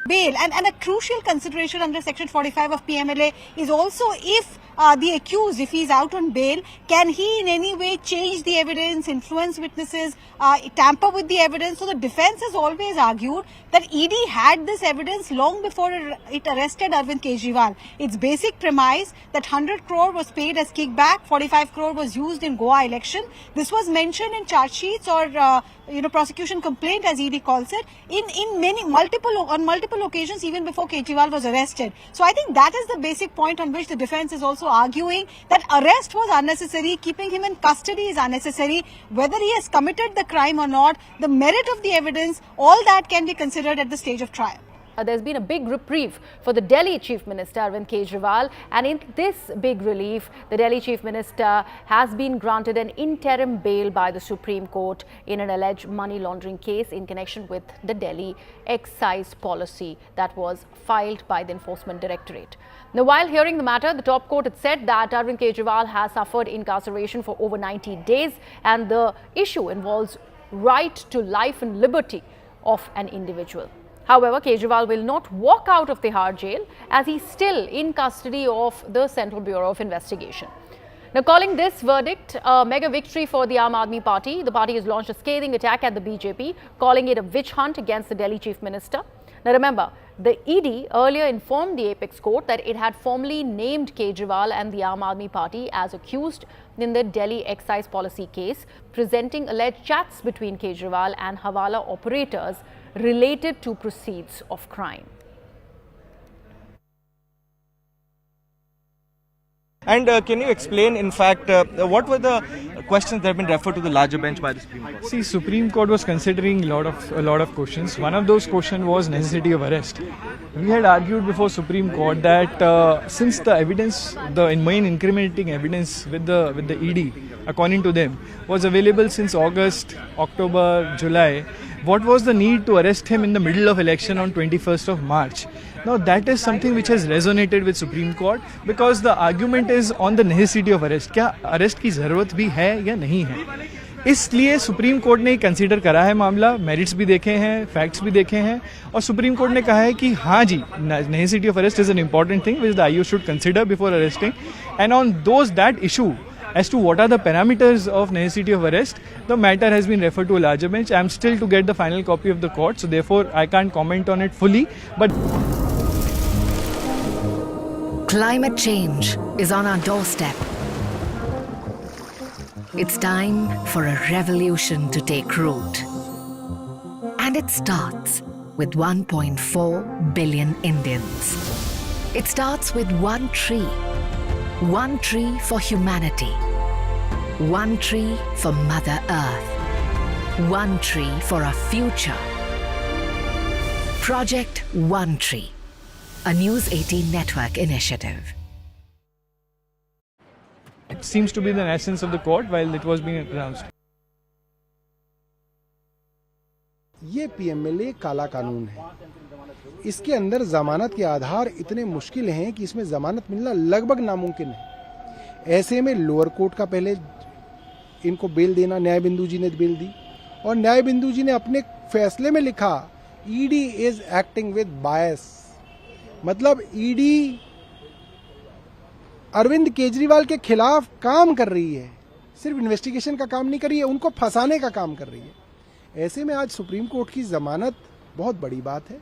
Bail and a crucial consideration under Section 45 of PMLA is also if the accused, if he is out on bail, can he in any way change the evidence, influence witnesses, tamper with the evidence? So the defense has always argued that ED had this evidence long before it arrested Arvind Kejriwal. Its basic premise that 100 crore was paid as kickback, 45 crore was used in Goa election. This was mentioned in charge sheets or prosecution complaint, as ED calls it, on multiple occasions even before Kejriwal was arrested. So I think that is the basic point on which the defense is also arguing, that arrest was unnecessary, keeping him in custody is unnecessary. Whether he has committed the crime or not, the merit of the evidence, all that can be considered at the stage of trial. there's been a big reprieve for the Delhi Chief Minister Arvind Kejriwal, and in this big relief, the Delhi Chief Minister has been granted an interim bail by the Supreme Court in an alleged money laundering case in connection with the Delhi excise policy that was filed by the Enforcement Directorate. Now, while hearing the matter, the top court had said that Arvind Kejriwal has suffered incarceration for over 90 days and the issue involves right to life and liberty of an individual. However, Kejriwal will not walk out of Tihar jail as he's still in custody of the Central Bureau of Investigation. Now, calling this verdict a mega victory for the Aam Aadmi Party, the party has launched a scathing attack at the BJP, calling it a witch hunt against the Delhi Chief Minister. Now, remember, the ED earlier informed the Apex Court that it had formally named Kejriwal and the Aam Aadmi Party as accused in the Delhi excise policy case, presenting alleged chats between Kejriwal and Hawala operators related to proceeds of crime. And can you explain, in fact, what were the questions that have been referred to the larger bench by the Supreme Court? See, Supreme Court was considering a lot of questions. One of those questions was necessity of arrest. We had argued before Supreme Court that since the evidence, the main incriminating evidence with the ED, according to them, was available since August, October, July, what was the need to arrest him in the middle of election on 21st of March? Now that is something which has resonated with Supreme Court because the argument is on the necessity of arrest. क्या arrest की ज़रूरत भी है या नहीं है? इसलिए supreme court ने कंसीडर करा है मामला, मेरिट्स भी देखे हैं, फैक्ट्स भी देखे हैं और सुप्रीम कोर्ट ने कहा है कि हाँ जी, necessity of arrest is an important thing which the IU should consider before arresting, and on that issue as to what are the parameters of necessity of arrest, the matter has been referred to a larger bench. I am still to get the final copy of the court, so therefore I can't comment on it fully. But climate change is on our doorstep. It's time for a revolution to take root. And it starts with 1.4 billion Indians. It starts with one tree. One tree for humanity. One tree for Mother Earth. One tree for our future. Project One Tree, a News 18 network initiative. it seems to be the essence of the court while it was being announced. ये PMLA काला कानून है. इसके अंदर जमानत के आधार इतने मुश्किल हैं कि इसमें जमानत मिलना लगभग नामुमकिन है. ऐसे में लोअर कोर्ट का पहले इनको बेल देना, न्याय बिंदु जी ने बेल दी और न्याय बिंदु जी ने अपने फैसले में लिखा ईडी इज एक्टिंग विद बायस. मतलब ईडी अरविंद केजरीवाल के खिलाफ काम कर रही है, सिर्फ इन्वेस्टिगेशन का काम नहीं कर रही है, उनको फंसाने का काम कर रही है. ऐसे में आज सुप्रीम कोर्ट की जमानत बहुत बड़ी बात है.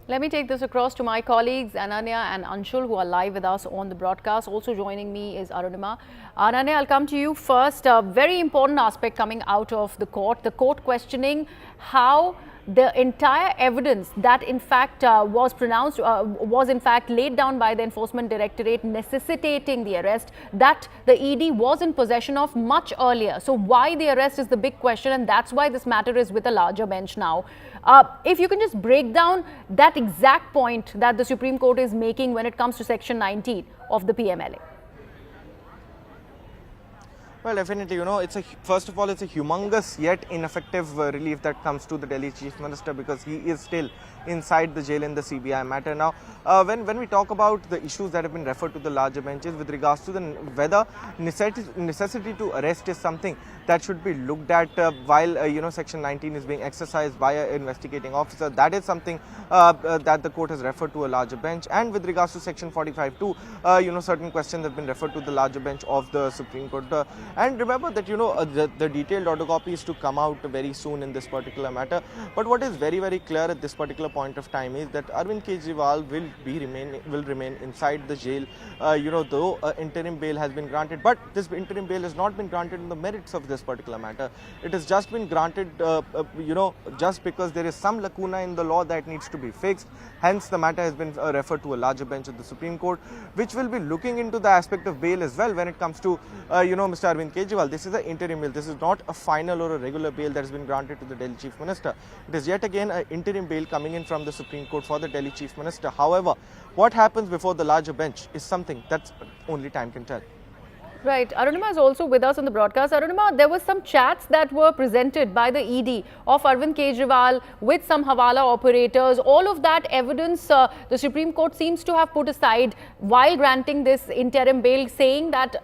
Let me take this across to my colleagues Ananya and Anshul, who are live with us on the broadcast. Also joining me is Arunima. Ananya, I'll come to you first. A very important aspect coming out of the court questioning how the entire evidence that in fact was in fact laid down by the Enforcement Directorate necessitating the arrest, that the ED was in possession of much earlier. So why the arrest is the big question, and that's why this matter is with a larger bench now. If you can just break down that exact point that the Supreme Court is making when it comes to Section 19 of the PMLA. Well, definitely, you know, first of all, it's a humongous yet ineffective relief that comes to the Delhi Chief Minister because he is still inside the jail in the CBI matter. Now, when we talk about the issues that have been referred to the larger benches with regards to whether necessity to arrest is something that should be looked at while, you know, Section 19 is being exercised by an investigating officer, that is something that the court has referred to a larger bench. And with regards to Section 45 too, you know, certain questions have been referred to the larger bench of the Supreme Court. And remember that, you know, the detailed order copy is to come out very soon in this particular matter. But what is very, very clear at this particular point of time is that Arvind Kejriwal will remain inside the jail, you know, though interim bail has been granted. But this interim bail has not been granted on the merits of this particular matter. It has just been granted, you know, just because there is some lacuna in the law that needs to be fixed. Hence, the matter has been referred to a larger bench of the Supreme Court, which will be looking into the aspect of bail as well when it comes to, you know, Mr. Arvind Arvind Kejriwal. This is an interim bail. This is not a final or a regular bail that has been granted to the Delhi Chief Minister. It is yet again an interim bail coming in from the Supreme Court for the Delhi Chief Minister. However, what happens before the larger bench is something that only time can tell. Right. Arunima is also with us on the broadcast. Arunima, there were some chats that were presented by the ED of Arvind Kejriwal with some Hawala operators. All of that evidence the Supreme Court seems to have put aside while granting this interim bail, saying that,